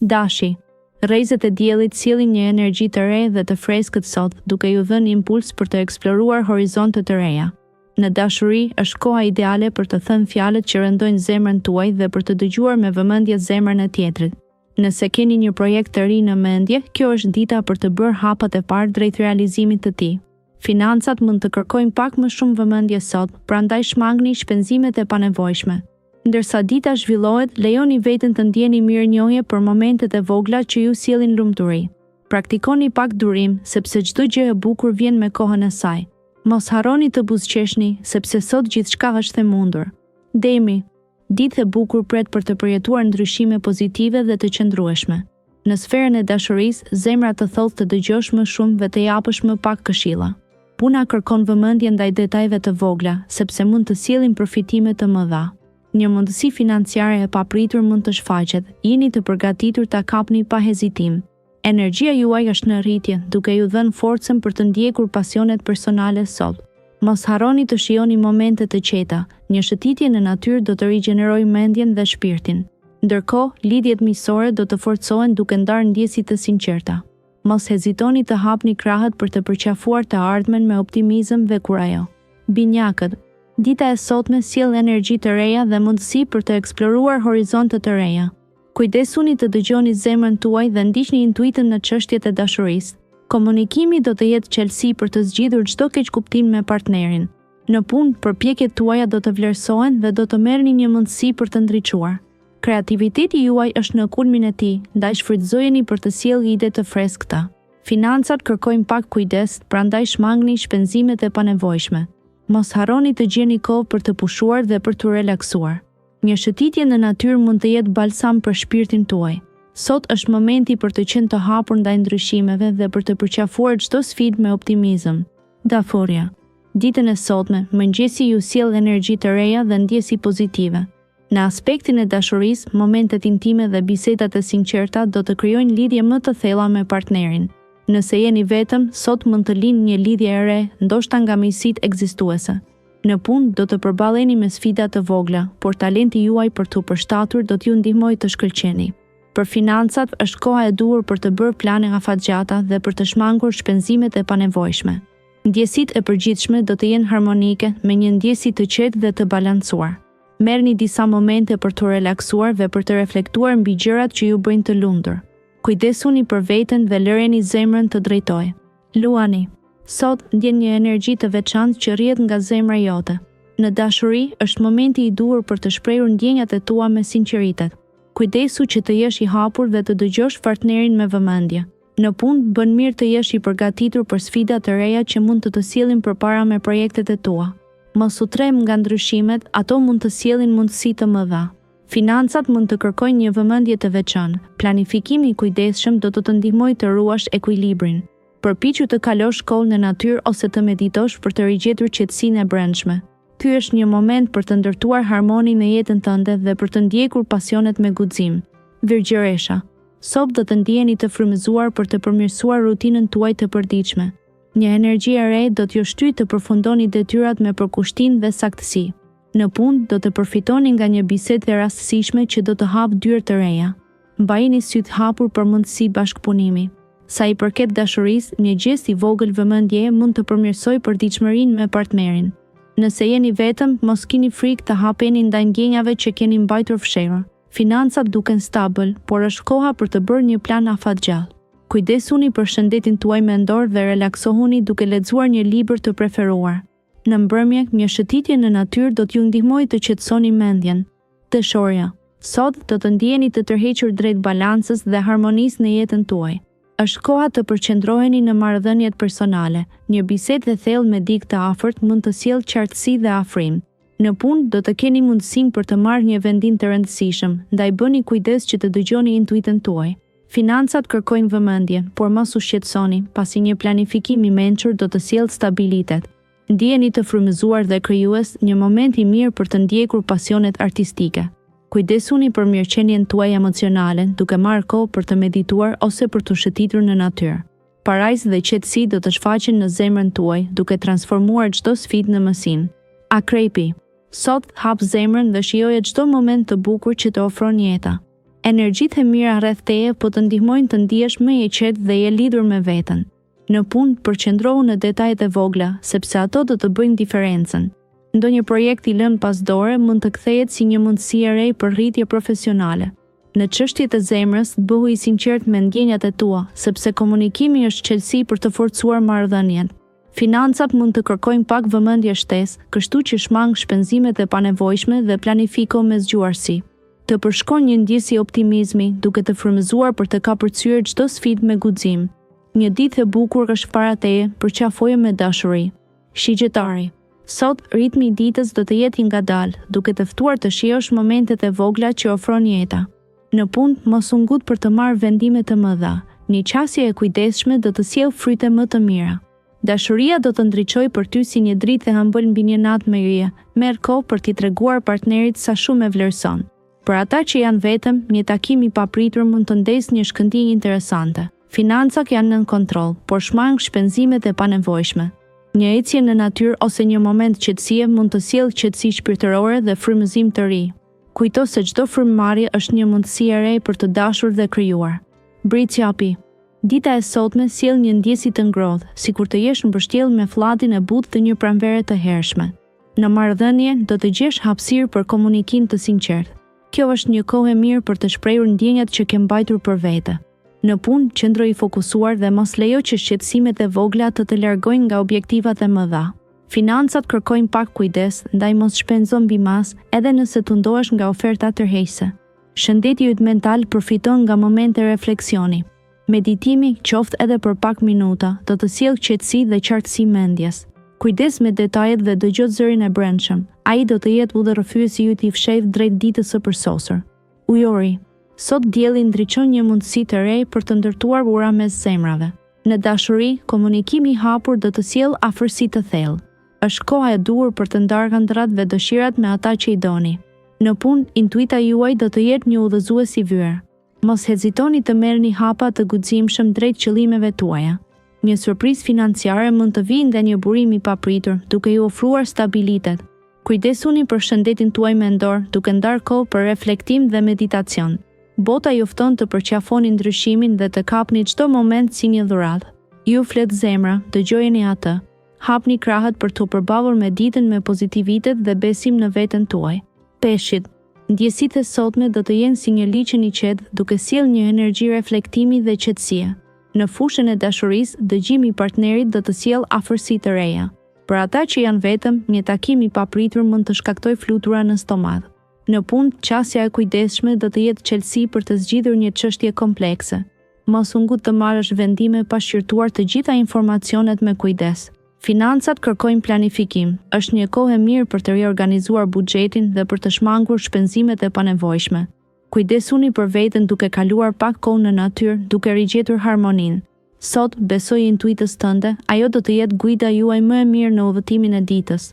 Dashi. Rrezet e diellit sjellin një energji të re dhe të freskët sot, duke ju dhënë impuls për të eksploruar horizonte të reja. Në dashuri është koha ideale për të thënë fjalët që rëndojnë zemrën tuaj dhe për të dëgjuar me vëmendje zemrën e tjetrit. Nëse keni një projekt të ri në mendje, kjo është dita për të bërë hapat e parë drejt realizimit të tij. Financat mund të kërkojnë pak më shumë vëmendje sot, prandaj shmangni shpenzimet e panevojshme. Ndërsa dita zhvillohet, lejoni veten të ndjeni mirënjohje për momentet e vogla që ju sjellin lumturi. Praktikoni pak durim, sepse çdo gjë e bukur vjen me kohën e saj. Mos harroni të buzëqeshni, sepse sot gjithçka është e mundur. Demi. Ditë e bukur pret për të përjetuar ndryshime pozitive dhe të qëndrueshme. Në sferën e dashurisë, zemra të thotë të dëgjosh më shumë dhe të japësh më pak këshilla. Puna kërkon vëmendje ndaj detajeve të vogla, sepse mund të sjellin përfitime të mëdha. Një mundësi financiare e papritur mund të shfaqet, jeni të përgatitur ta kapni pa hezitim. Energjia juaj është në rritje, duke ju dhënë forcën për të ndjekur pasionet personale sot. Mos harroni të shijoni momente të qeta, një shëtitje në natyrë do të rigjenerojë mendjen dhe shpirtin. Ndërkohë, lidhjet miqësore do të forcohen duke ndarë ndjesi të sinqerta. Mos hezitoni të hapni krahët për të përqafuar të ardhmen me optimizëm dhe kurajo. Binjakët. Dita e sotme sjell energji të reja dhe mundësi për të eksploruar horizonte të reja. Kujdesuni të dëgjoni zemrën tuaj dhe ndiqni intuitën në çështjet e dashurisë. Komunikimi do të jetë çelësi për të zgjidhur çdo keqkuptim me partnerin. Në punë, përpjekjet tuaja do të vlerësohen dhe do të merrni një mundësi për të ndriçuar. Kreativiteti juaj është në kulmin e tij, ndaj shfrytëzojeni për të sjellë ide të freskëta. Financat kërkojnë pak kujdes, prandaj shmangni shpenzimet e panevojshme. Mos harroni të gjeni kohë për të pushuar dhe për të relaksuar. Një shëtitje në natyrë mund të jetë balsam për shpirtin tuaj. Sot është momenti për të qenë të hapur ndaj ndryshimeve dhe për të përqafuar çdo sfidë me optimizëm. Daforia. Ditën e sotme, mëngjesi ju sjell energji të reja dhe ndjesi pozitive. Në aspektin e dashurisë, momentet intime dhe bisedat e sinqerta do të krijojnë lidhje më të thella me partnerin. Nëse jeni vetëm, sot mund të lindë një lidhje e re, ndoshta nga miqësitë ekzistuese. Në punë do të përballeni me sfida të vogla, por talenti juaj për t'u përshtatur do t'ju ndihmojë të shkëlqeni. Për financat është koha e duhur për të bërë plane afatgjata dhe për të shmangur shpenzimet e panevojshme. Ndjesitë e përgjithshme do të jenë harmonike me një ndjesi të qetë dhe të balancuar. Merrni disa momente për të relaksuar dhe për të reflektuar mbi gjërat që ju bëjnë të lumtur. Kujdesuni për veten dhe lëreni zemrën të drejtojë. Luani. Sot ndjen një energji të veçantë që rrjedh nga zemra jote. Në dashuri është momenti i duhur për të shprehur ndjenjat e tua me sinqeritet. Kujdesu që të jesh i hapur dhe të dëgjosh partnerin me vëmendje. Në punë bën mirë të jesh i përgatitur për sfida të reja që mund të sjellin përpara me projektet e tua. Mos u trem nga ndryshimet, ato mund të sjellin mundësi të mëdha. Financat mund të kërkojnë një vëmendje të veçantë. Planifikimi i kujdesshëm do të ndihmojë të ruash ekuilibrin. Përpiqu të kalosh kohë në natyrë ose të meditosh për të rigjetur qetësinë e brendshme. Ky është një moment për të ndërtuar harmoni në jetën tënde dhe për të ndjekur pasionet me guxim. Virgjëresha. Sot do të ndjeni të frymëzuar për të përmirësuar rutinën tuaj të përditshme. Një energji e re do t'ju shtyjë të përfundoni detyrat me përkushtim dhe saktësi. Në punë do të përfitoni nga një bisedë e rastësishme që do të hapë dyert të reja. Mbajini sytë hapur për mundësi bashkëpunimi. Sa i përket dashurisë, një gest i vogël vëmendje mund të përmirësojë përditshmërinë me partnerin. Nëse jeni vetëm, mos keni frikë të hapeni ndaj ndjenjave që keni mbajtur fshehur. Financat duken stabil, por është koha për të bërë një plan afatgjall. Kujdesuni për shëndetin tuaj mendor dhe relaksohuni duke lexuar një libër të preferuar. Në mbrëmje, një shëtitje në natyrë do t'ju ndihmojë të qetësoni mendjen. Dëshorja. Sot do të ndjeni të tërhequr drejt balancës dhe harmonisë në jetën tuaj. Është koha të përqendroheni në marrëdhëniet personale. Një bisedë e thellë me dikë të afërt mund të sjellë qartësi dhe afrim. Në punë do të keni mundësinë për të marrë një vendim të rëndësishëm, ndaj bëni kujdes që të dëgjoni intuitën tuaj. Financat kërkojnë vëmendje, por mos u shqetësoni, pasi një planifikim i mençur do të sjellë stabilitet. Ndjeni të frymëzuar dhe krijues, një moment i mirë për të ndjekur pasionet artistike. Kujdesuni për mirëqenien tuaj emocionale, duke marrë kohë për të medituar ose për të shëtitur në natyrë. Parajsë dhe qetësi do të shfaqen në zemrën tuaj, duke transformuar çdo sfidë në mësim. Akrepi. Sot hap zemrën dhe shijoje çdo moment të bukur që të ofron jeta. Energjitë e mira rreth teje po të ndihmojnë të ndihesh më i qetë dhe je lidhur me veten. Në punë, përqendrohu në detajet e vogla, sepse ato do të bëjnë diferencën. Ndonjë projekt i lënë pas dore mund të kthehet si një mundësi e re për rritje profesionale. Në çështjet e zemrës, bëhu i sinqert me ndjenjat e tua, sepse komunikimi është çelësi për të forcuar marrëdhënien. Financat mund të kërkojnë pak vëmendje shtesë, kështu që shmang shpenzimet e panevojshme dhe planifiko me zgjuarsi. Të përshkon një ndjesë optimizmi, duke të frymëzuar për të kapërcyer çdo sfidë me guxim. Një ditë e bukur është para teje, përqafoje me dashuri. Shigjetari. Sot, ritmi i ditës do të jetë i ngadalë, duke të ftuar të shijosh momentet e vogla që ofron jeta. Në punë, mos u ngut për të marrë vendime të mëdha. Një qasje e kujdesshme do të sjellë fryte më të mira. Dashuria do të ndriçojë për ty si një dritë e ëmbël mbi një natë me yje. Merr kohë për t'i treguar partnerit sa shumë e vlerëson. Për ata që janë vetëm, një takim i papritur mund të ndesë një shkëndijë interesante. Financat janë nën kontroll, por shmang shpenzimet e panevojshme. Një ecje në natyrë ose një moment qetësie mund të sjellë qetësi shpirtërore dhe frymëzim të ri. Kujto se çdo frymëmarrje është një mundësi e re për të dashur dhe krijuar. Britsjapi. Dita e sotme sjell një ndjesë të ngrohtë, sikur të jesh mbështjellë me fllatin e butë të një pranvere të hershme. Në marrëdhënie do të gjesh hapësirë për komunikim të sinqertë. Kjo është një kohë e mirë për të shprehur ndjenjat që ke mbajtur për vete. Në punë, qëndro i fokusuar dhe mos lejo që shqetësimet e vogla të largojnë nga objektivat e mëdha. Financat kërkojnë pak kujdes, ndaj mos shpenzo mbi mas, edhe nëse tundohesh nga oferta tërheqëse. Shëndeti yt mental përfiton nga momente refleksioni. Meditimi, qoftë edhe për pak minuta, do të sjellë qetësi dhe qartësi mendjes. Kujdes me detajet dhe dëgjo zërin e brendshëm. Ai do të jetë udhërrëfyesi yt i fshehtë drejt ditës së përsosur. Ujori. Sot dielli ndriçon një mundësi të re për të ndërtuar ura mes zemrave. Në dashuri, komunikimi i hapur do të sjellë afërsi të thellë. Është koha e duhur për të ndarë ëndrat dhe dëshirat me ata që i doni. Në punë, intuita juaj do të jetë një udhëzues i vyer. Mos hezitoni të merrni hapa të guximshëm drejt qëllimeve tuaja. Një surprizë financiare mund të vijë nga një burim i papritur, duke ju ofruar stabilitet. Kujdesuni për shëndetin tuaj mendor, duke ndarë kohë për reflektim dhe meditacion. Bota ju fton të përqafoni ndryshimin dhe të kapni çdo moment si një dhuratë. Ju flet zemra, dëgjojeni atë. Hapni krahët për të përballur me ditën me pozitivitet dhe besim në veten tuaj. Peshqit. Ndjesitë e sotme do të jenë si një liçen i qetë, duke sjellë një energji reflektimi dhe qetësie. Në fushën e dashurisë, dëgjimi i partnerit do të sjellë afërsi të reja. Për ata që janë vetëm, një takim i papritur mund të shkaktojë flutura në stomak. Në punë, qasja e kujdesshme do të jetë çelësi për të zgjidhur një çështje komplekse. Mos u ngut të marrësh vendime pa shqyrtuar të gjitha informacionet me kujdes. Financat kërkojnë planifikim. Është një kohë e mirë për të riorganizuar buxhetin dhe për të shmangur shpenzimet e panevojshme. Kujdesuni për veten duke kaluar pak kohë në natyrë, duke rigjetur harmoninë. Sot besoj intuitës tënde, ajo do të jetë guida juaj më e mirë në udhëtimin e ditës.